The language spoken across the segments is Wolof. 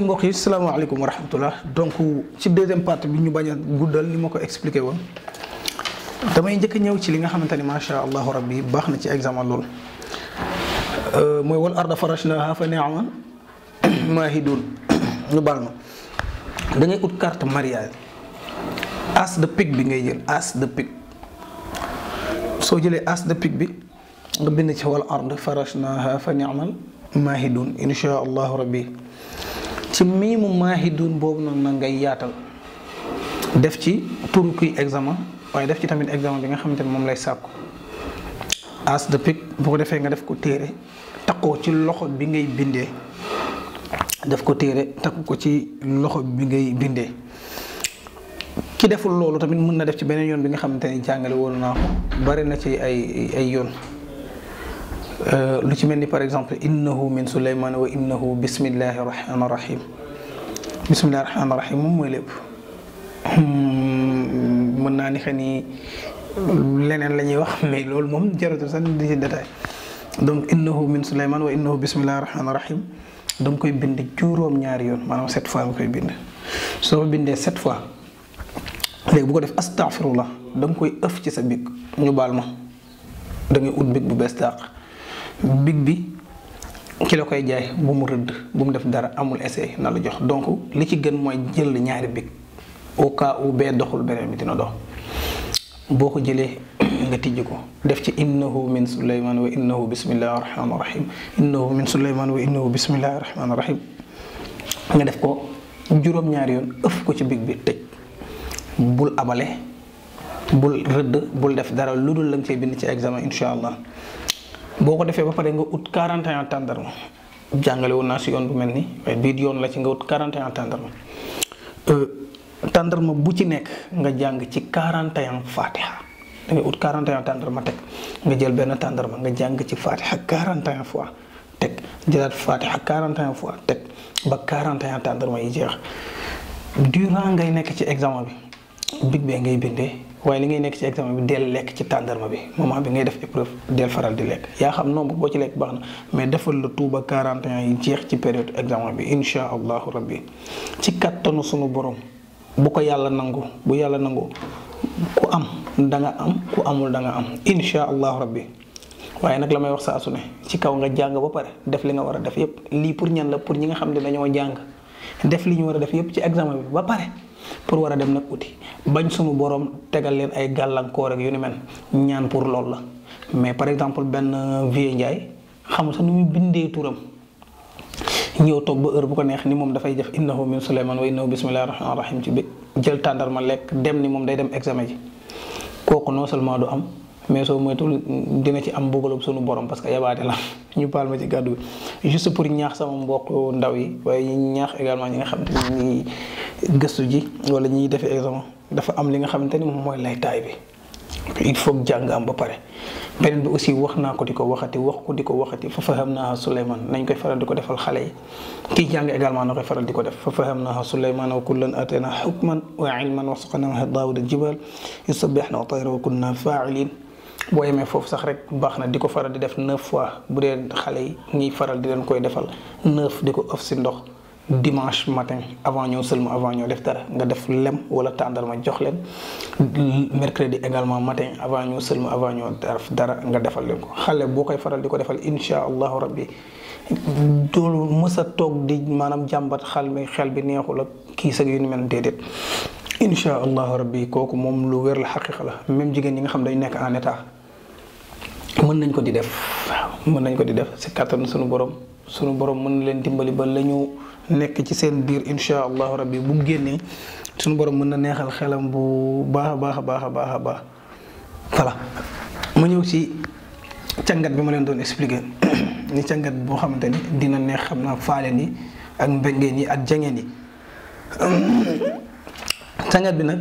mbokk yi salaamaaleykum wa rahmatullah. Donc ci deuxième partie bi ñu bañ a guddal ni ma ko expliqué woon damay njëkk ñëw ci li nga xamante ni macha allahu rabbi baax na ci examen lool mooy wal arda farashnaha fa ni'ma mahidun ñu baal ma da ngay ut carte mariage as de pique bi ngay jël as de pique soo jëlee as de pique bi nga bind ci wal arda farashnaha fa ni'ma mahidun insha allahu rabbi ci miimu maahidun boobu noonu nag ngay yaatal def ci turu kuy examen waaye def ci tamit examen bi nga xamante ne moom lay sàkku as de pique bu ko defee nga def ko téere takkoo ci loxo bi ngay bindee def ko téere takku ko ci loxo bi ngay bindee ki deful loolu tamit mën na def ci beneen yoon bi nga xamante ne jàngale woon naa ko bari na ci ay yoon lu ci mel ni par exemple innahu min suleyman wa innahu bismillahi rahmani rahim bismillahi rahmani rahim moom mooy lépp mën naa ni xëy leneen la ñuy wax mais loolu moom jaratu sax di ci détail donc innahu min suleyman wa innahu bismillahi rahmani rahim da nga koy bind juróom-ñaari yoon maanaam 7 fois nga koy bind soo ko bindee 7 fois léegi bu ko def astaghfirullah da nga koy ëf ci sa big ñu baal ma da ngay ut big bu bees tàq big bi ki la koy jaay bu mu rëdd bu mu def dara amul essai na la jox donc li ci gën mooy jël ñaari big au cas où bee doxul beneen bi dina dox boo ko jëlee nga tijji ko def ci innahu min suleyman wa innahu bismillahi rahmani rahim innahu min suleyman wa innahu bismillahi rahmani rahim nga def ko juróom-ñaari yoon ëf ko ci big bi tëj bul abale bul rëdd bul def dara lu dul la nga cay bind ci examen insha allah boo ko defee ba pare nga ut 41 tàndarma jàngale woon naa si yoon bu mel ni waaye bii yoon la ci nga ut 41 tàndarma tàndarma bu ci nekk nga jàng ci 41 fatiha da ngay ut 41 tàndarma teg nga jël benn tàndarma nga jàng ci fatiha 41 fois teg jëlaat fatiha 41 fois teg ba 41 tàndarma yi jeex durant ngay nekk ci examen bi big bee ngay bindee waaye li ngay nekk ci examen bi del lekk ci tàndarma bi moment bi ngay def épreuve del faral di lekk yaa xam nombre boo ci lekk baax na mais defal la tuuba 41 yi jeex ci période examen bi insha allahu rabbi ci kattanu sunu borom bu ko yàlla nangu bu yàlla nangu ku am da nga am ku amul da nga am insha allahu rabbi waaye nag la may wax saa su ne ci kaw nga jàng ba pare def li nga war a def yépp lii pour ñan la pour ñi nga xam ne dañoo jàng def li ñu war a def yépp ci examen bi ba pare pour war a dem nag uti bañ sunu borom tegal leen ay gàllankoor ak yu ni mel ñaan pour loolu la mais par exemple benn vieux Ndiaye xamul sax nu muy bindee turam ñëw toog ba heure bu ko neex ni moom dafay def innahu min suleyman wa innahu bismillahi rahmani rahim ci bi jël tàndarma lekk dem ni moom day dem examen ji kooku non seulement du am mais soo moytul dina ci am mbugalub sunu borom parce que yabaate la ñu baal ma ci gàddu bi juste pour ñaax sama mbokk ndaw yi waaye ñaax également ñi nga xam te ni gëstu ji wala ñiy defee examen dafa am li nga xamante ni moom mooy laytaay bi il faut jàng am ba pare beneen bi aussi wax naa ko di ko waxati fa fahamnaaha Suleymaan nañ koy faral di ko defal xale yi kii jàng également na koy faral di ko def fa fahamnaaha Suleymaan wa kullan aataynaa hukman wa ilman wa saqnaaha Daawuda al-jibaal yusabbihna wa tayra wa kunna faa'iliin boo yemee foofu sax rek baax na di ko faral di def 9 fois bu dee xale yi ñiy faral di leen koy defal 9 di ko ëf si ndox dimanche matin avant ñoo seulement avant ñoo def dara nga def lem wala tàndarma jox leen mercredi également matin avant ñoo seulement avant ñoo def dara nga defal leen ko xale boo koy faral di ko defal insha allahu rabbi doolu mës a toog di maanaam jàmbat xel bi neexul ak kii sag yu ni mel déedéet insha allahu rabbi kooku moom lu wér la xaqiqa la même jigéen ñi nga xam dañu nekk en état mën nañ ko di def waaw mën nañ ko di def si kàttan sunu borom mën na leen dimbali ba la ñu nekk ci seen biir insha allahu rabbi bu génnee sunu borom mën na neexal xelam bu baax a baax a baax a baax a baax voilà ma ñëw ci càngat bi ma leen doon expliquer ni càngat boo xamante ni dina neex xam naa faaleen yi ak mbengeen yi ak jangeen yi càngat bi nag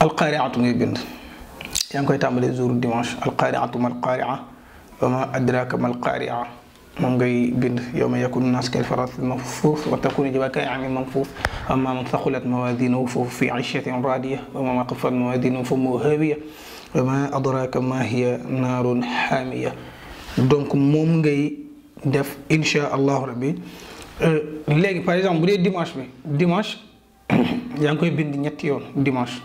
alqaariatu ngay bind yaa ngi koy tàmbalee jour dimanche alqaariatu mal qaaria wa ma adraka mal qaaria moom ngay bind yawma yakunu naas kal farasi mabsuus wa takunu jibaal kal ayni manfuus ammaa man thaqulat mawaaziinuhu fa huwa fii 'ishatin raadiyah wa ammaa man khaffat mawaaziinuhu fa ummuhu haawiyah wa maa adraaka maa hiya naarun haamiyah donc moom ngay def insha allahu rabbi léegi par exemple bu dee dimanche bi dimanche yaa ngi koy bind ñetti yoon dimanche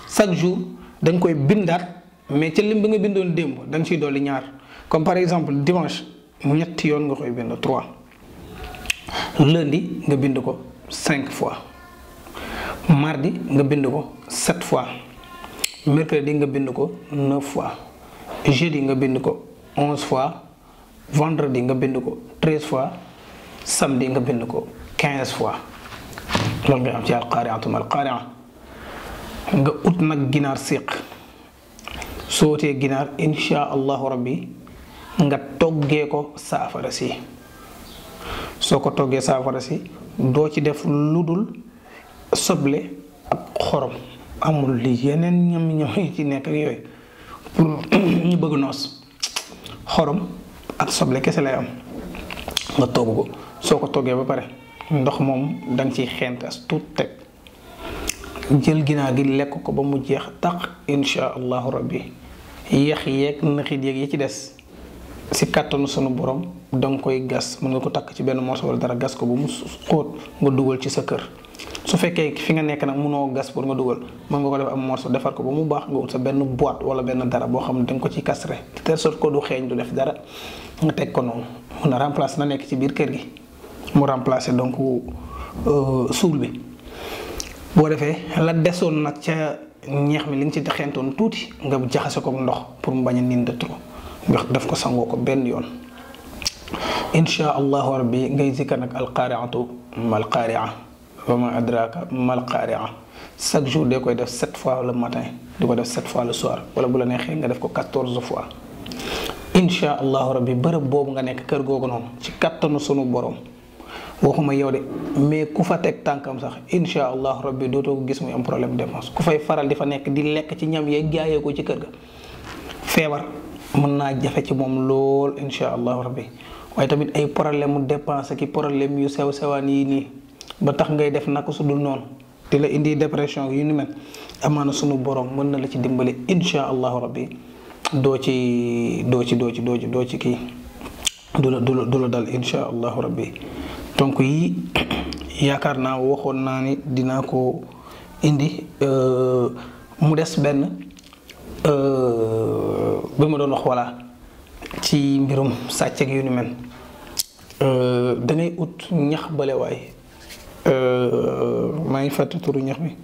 chaque jour da nga koy bindaat mais ca lim bi nga bindoon démb da nga ciy dolli ñaar comme par exemple dimanche ñetti yoon nga koy bind 3 lundi nga bind ko 5 fois mardi nga bind ko 7 fois mercredi nga bind ko 9 fois jeudi nga bind ko 11 fois vendredi nga bind ko 13 fois samedi nga bind ko 15 fois loolu ngay am ci alqaari'atu alqaari'a nga ut nag ginaar séq soo tee ginaar insha allahu rabbi nga toggee ko saafara si soo ko toggee saafara si doo ci def lu dul soble ak xorom amul li yeneen ñam yi ci nekk ak yooyu pour ñu bëgg noos xorom ak soble kese lay am nga togg ko soo ko toggee ba pare ndox moom danga ciy xeent as tuut teg jël ginaar gi lekk ko ba mu jeex taq insha allahu rabbi yeex yeeg naxit yeeg yi ci des si kàttanu sunu borom danga koy gas mën nga ko takk ci benn morceau wala dara gas ko ba mu xóot nga dugal ci sa kër su fekkee fi nga nekk nag mënoo gas pour nga dugal mën nga ko def am morceau defar ko ba mu baax nga ut sa benn boîte wala benn dara boo xam ne danga ko ci kastre de telle sorte que du xeeñ du def dara nga teg ko noonu mun a remplacer na nekk ci biir kër gi mu remplacer donc suul bi boo defee la desoon nag ca ñeex mi li nga ci xentoon tuuti nga jaxase ko ndox pour mu bañ a niin de trop nga def ko sangoo ko benn yoon insha allahu rabbi ngay zikkar nag alqaari'atu mal qaari'a wa ma adraka mal qaari'a chaque jour de koy def 7 fois le matin di ko def 7 fois le soir wala bu la neexee nga def ko 14 fois insha allahu rabbi bërëb boobu nga nekk kër googu noonu ci kattanu sunu borom waxuma yow de mais ku fa teg tànkam sax insha allahu rabbi dootoo ko gis muy am problème dépense ku fay faral di fa nekk di lekk ci ñam yeeg jaayee ko ci kër ga feebar mën naa jafe ci moom lool insha allahu rabbi waaye tamit ay problème mu dépense ki problème yu sew sewaan yi nii ba tax ngay def naka su dul noonu di la indi dépression yu ni mel amaana sunu borom mën na la ci dimbali insha allahu rabbi doo ci kii du la dal insha allahu rabbi donc yi yaakaar naa waxoon naa ni dinaa ko indi mu des benn bi ma doon wax walla ci mbirum sàcc ak yu ni mel dangay ut ñax bale waay maa ngi fàtte turu ñax bi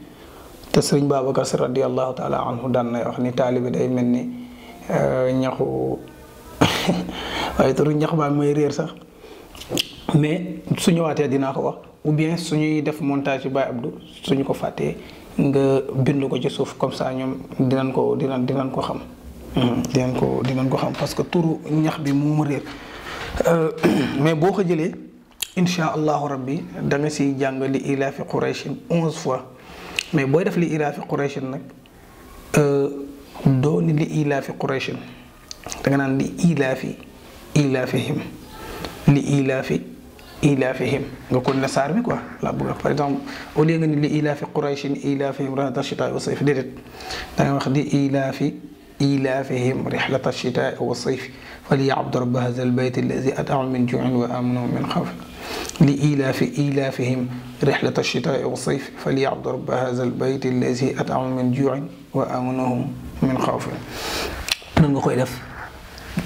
te sëriñ Babacar Si radiyallahu taala anhu daan na wax ni taalibi day mel ni ñaxu waaye turu ñax baa may réer sax mais su ñëwaatee dinaa ko wax ou bien suñuy def montage yu Baye Abdou suñu ko fàttee nga bind ko ci suuf comme ça ñoom dinañ ko xam dinañ ko xam parce que turu ñax bi mu réer mais boo ko jëlee insha allahu rabbi da nga siy jàng li ilaafi qurayshin 11 fois mais booy def li ilaafi qurayshin nag doo ni li ilaafi qurayshin da nga naan li ilaafihim li ilaafihim nga ko ne saar bi quoi la bëgg par exemple au lieu nga ni li ilaafi qurayshin ilaafihim rihlata shitaa'i wa sayf déedéet da nga wax li ilaafihim rihlata shitaa'i wa sayf falya'budu rabba hadha al-bayti alladhi at'amahum min ju'in wa amanahum min khawf li ilaafihim rihlata shitaa'i wa sayf falya'budu rabba hadha al-bayti alladhi at'amahum min ju'in wa amanahum min khawf nan nga koy def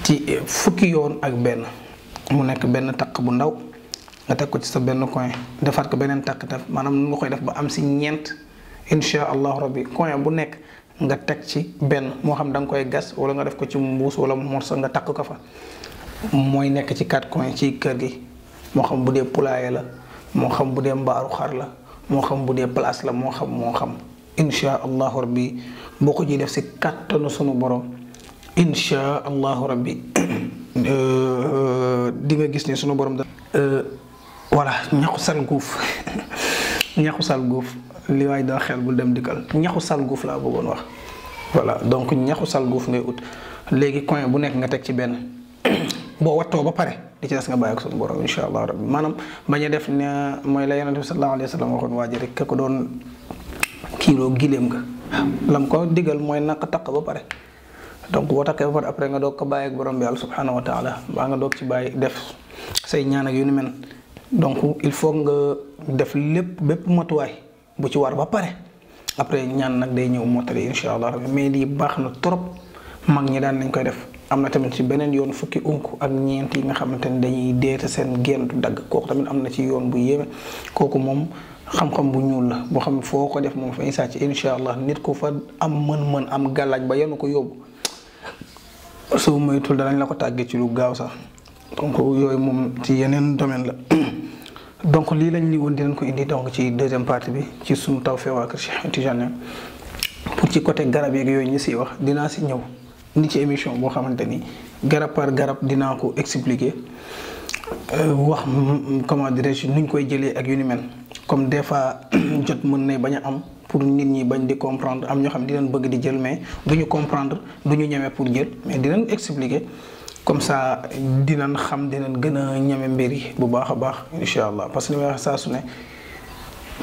ci fukki yoon ak benn mu nekk benn takk bu ndaw nga teg ko ci sa benn coin defaat ko beneen takk def maanaam nu nga koy def ba am si ñeent insha allahu rabbi coin bu nekk nga teg ci benn moo xam da nga koy gas wala nga def ko ci mbuus wala morso nga takk ko fa mooy nekk ci 4 coin ci kër gi moo xam bu dee poulailler la moo xam bu dee mbaaru xar la moo xam bu dee place la moo xam insha allahu rabbi boo ko ciy def si kàttanu sunu borom insha allahu rabbi di nga gis ni sunu borom da voilà ñaxu sal guuf li waay daa xel bul dem dikkal ñaxu sal guuf laa bëggoon wax voilà donc ñaxu sal guuf ngay ut léegi coin bu nekk nga teg ci benn boo wattoo ba pare di ci des nga bàyyi ak sunu borom insha allah rabbi maanaam bañ a def ne mooy la yonent bi sallallahu alayhi wa sallam waxoon waa ji rek ka ko doon kiiloo gileem nga lam ko digal mooy naka takk ba pare donc boo takkee ba pare après nga doog ko bàyyi ak borom bi yàlla subhanahu wa taala baa nga doog ci bàyyi def say ñaan ak yu ni mel donc il faut nga def lépp bépp matuwaay bu ci war ba pare après ñaan nag day ñëw mottali incha allah rabbi mais lii baax na trop mag ñi daan nañ koy def. am na tamit ci beneen yoon fukki unk ak ñeent yi nga xamante ni dañuy deete seen génn du dagg kooku tamit am na ci yoon bu yéeme kooku moom xam-xam bu ñuul la boo xam ne foo ko def moom fay sàcc incha allah nit ko fa am mën-mën am gàllaaj ba yenu ko yóbbu soo moytul danañ la ko tàggee ci lu gaaw sax donc yooyu moom ci yeneen domaine la donc lii lañ li woon dinañ ko indi donc ci deuxième partie bi ci suñu Tawfekh waa Kër Cheikh Tidiane pour ci côté garab yeeg yooyu ñu siy wax dinaa si ñëw ni ci émission boo xamante ni garab par garab dinaa ko expliquer wax comment dirais-je nuñ koy jëlee ak yu ni mel comme des fois jot mën na bañ a am pour nit ñi bañ di comprendre am ñoo xam dinañ bëgg di jël mais duñu comprendre duñu ñeme pour jël mais dinañ expliquer comme ça dinañ xam dinañ gën a ñeme mbir yi bu baax a baax incha allah parce que li may wax saa su ne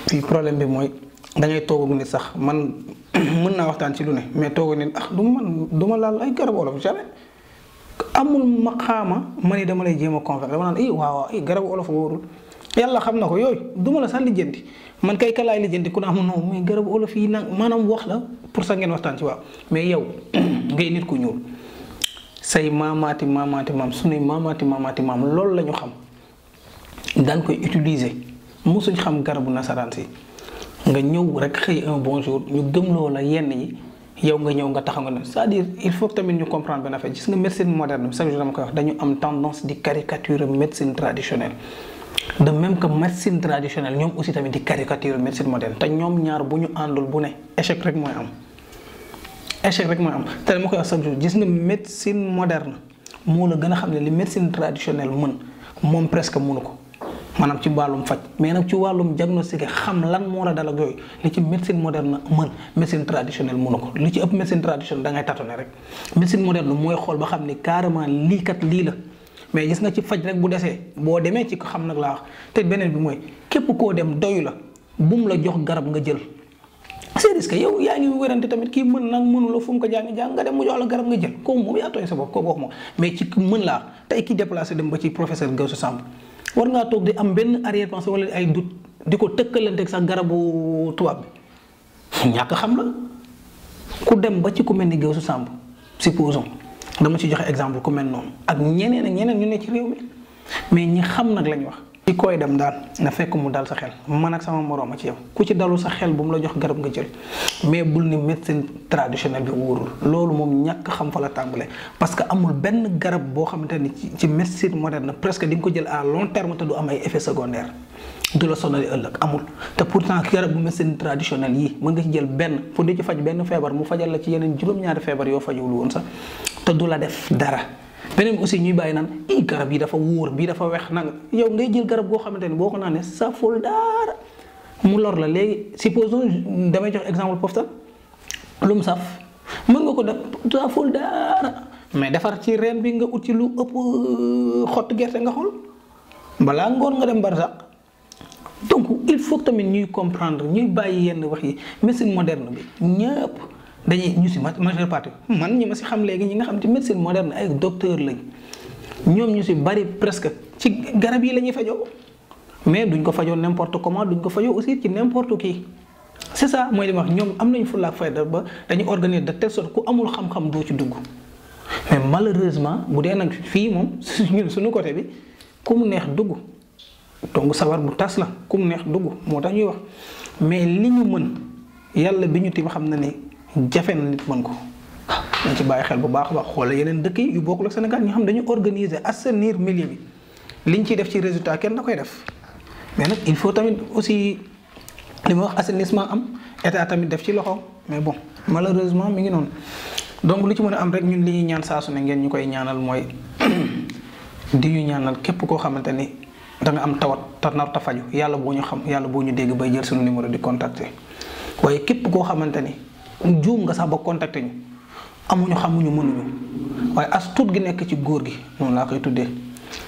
fii problème bi mooy da ngay toog ak nit sax man mën naa waxtaan ci lu ne mais toog ak nit du ma laal ay garab olof jamais amul ma xaama ma ni dama lay jéem a convaincre dama naan waaw garabu olof wóorul yàlla xam na ko yooyu duma la sax lijjanti man kay kalaay lijjanti ku ne amul non mais garabu olof yi nag maanaam wax la pour sax ngeen waxtaan ci waaw mais yow ngay nit ku ñuul say maamaati maam suñuy maamaati maam loolu la ñu xam daan koy utiliser mosuñ xam garabu nasaraan si nga ñëw rek xëy un bon jour ñu gëmloo la yenn yi yow nga ñëw nga taxaw nga ne c'est-à-dire il faut que tamit ñu comprendre benn affaire gis nga médecine moderne chaque jour dama koy wax dañu am tendance di caricaturer médecine traditionnelle de même que médecine traditionnelle ñoom aussi tamit di caricaturer médecine moderne te ñoom ñaar bu ñu àndul bu ne échec rek mooy am te dama koy wax chaque jour gis nga médecine moderne moo la gën a xam ne li médecine traditionnelle mën moom presque mënu ko maanaam ci wàllum faj mais nag ci wàllum diagnostic xam lan moo la dal ak yooyu li ci médecine moderne mën médecine traditionnelle mënu ko li ci ëpp médecine traditionnelle da ngay tâtonner rek médecine moderne mooy xool ba xam ni carrément lii kat lii la mais gis nga ci faj rek bu desee boo demee ci ko xam nag laa wax te beneen bi mooy képp koo dem doyu la bum la jox garab nga jël c'est risque yow yaa ngi wérante tamit kii mën nag mënu la fu mu ko jàng nga dem mu jox la garab nga jël kooku moom yaa tooy sa bopp kooku wax moom mais ci mën laa tey ki déplacé dem ba ci professeur Gawsu Samb war ngaa toog di am benn arrière pensée wala ay doute di ko tëkkalanteeg sax garabu tubaab bi ñàkk xam la ku dem ba ci ku mel ni Gawsu Samb supposons dama ci joxe exemple ku mel noonu ak ñeneen ñu ne ci réew mi mais ñi xam nag lañ wax. ci koy dem daal na fekk mu dal sa xel man ak sama moroom a ci yow ku ci dalu sa xel bu mu la jox garab nga jël mais bul ni médecine traditionnelle bi wóorul loolu moom ñàkk xam fa la tàmbalee parce que amul benn garab boo xamante ni ci médecine moderne presque di nga ko jël à long terme te du am ay effets secondaires du la sonali ëllëg amul te pourtant garab bu médecine traditionnelle yi mën nga ci jël benn pour di ci faj benn feebar mu fajal la ci yeneen juróom-ñaari feebar yoo fajul woon sax te du la def dara. beneen aussi ñuy bàyyi naan garab yi dafa wóor bii dafa wex nanga yow ngay jël garab goo xamante ni boo ko naanee saful dara mu lor la léegi supposons damay jox exemple poftan lu mu saf mën nga ko def saful dara mais defar ci reen bi nga ut ci lu ëpp xottu gerte nga xool balaa ngoon nga dem barsaq donc il faut tamit ñuy comprendre ñuy bàyyi yenn wax yi médecine moderne bi ñëpp dañuy ñu si majeure partie man ñi ma si xam léegi ñi nga xam ci médecine moderne ay docteur lañ ñoom ñu si bari presque ci garab yi la ñuy fajoo mais duñ ko fajoo n'importe comment duñ ko fajoo aussi ci n'importe qui c'est ça mooy li ma wax ñoom am nañu fulla ak fayda ba dañuy organiser de telle sorte ku amul xam-xam doo ci dugg mais malheureusement bu dee nag fii moom ñun suñu côté bi ku mu neex dugg donc sabar bu tas la ku mu neex dugg moo tax ñuy wax mais li ñu mën yàlla bi ñu tim xam na ni jafe na nit mën ko dañ ci bàyyi xel bu baax a baax xoolal yeneen dëkk yi yu bokkul ak Sénégal ñu xam dañu organiser assainir milieu bi liñ ciy def ci résultat kenn da koy def mais nag il faut tamit aussi li ma wax assainissement am état tamit def ci loxo mais bon malheureusement mi ngi noonu donc lu ci mën a am rek ñun li ñuy ñaan saa su ne ngeen ñu koy ñaanal mooy di ñu ñaanal képp koo xamante ni da nga am tawat te nar ta faju yàlla boo ñu xam yàlla boo ñu dégg bay jël suñu numéro di contacter waaye képp koo xamante ni juum nga sax ba contacter ñu amuñu xamuñu mënuñu waaye as tuut gi nekk ci góor gi noonu laa koy tuddee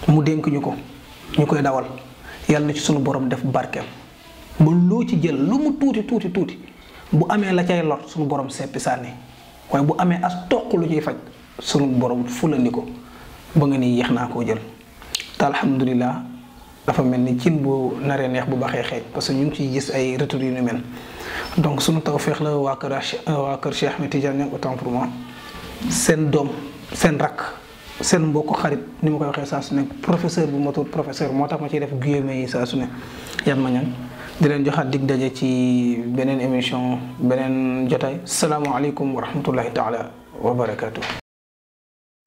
mu dénk ñu ko ñu koy dawal yàlla na ci sunu borom def barkeem ba loo ci jël lu mu tuuti bu amee la cay lor sunu borom seppi sànni waaye bu amee as toq lu ciy faj sunu borom fulandi ko ba nga ni yéex naa koo jël te alhamdulilah dafa mel ni cin bu naree neex bu baxee xeej parce que ñu ngi ciy gis ay retours yu ni mel donc sunu tawfeex la waa kër Cheikh Ahmed Tidiane Niang autant pour moi seen doom seen rakk seen mbokk xarit ni ma koy waxee saa su ne professeur bu matul professeur moo tax ma ciy def guillemets yi saa su ne yan ma ñan di leen joxaat dig daje ci beneen émission beneen jotaay salaamaaleykum wa rahmatullahi taala wa barakaatu.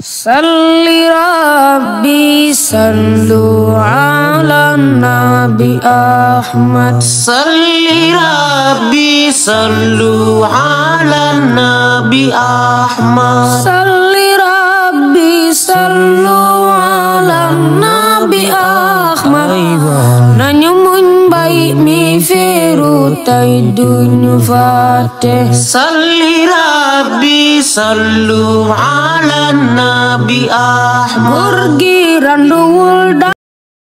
salli rabbi sallu ala nabi ahmad salli rabbi sallu ala nabi ahmad salli rabbi sallu ala nabi ahmad nañu muñ bay mi feeru tay duñu fàtte salli rabbi sallu ala nabi ahmad góor gi randuwul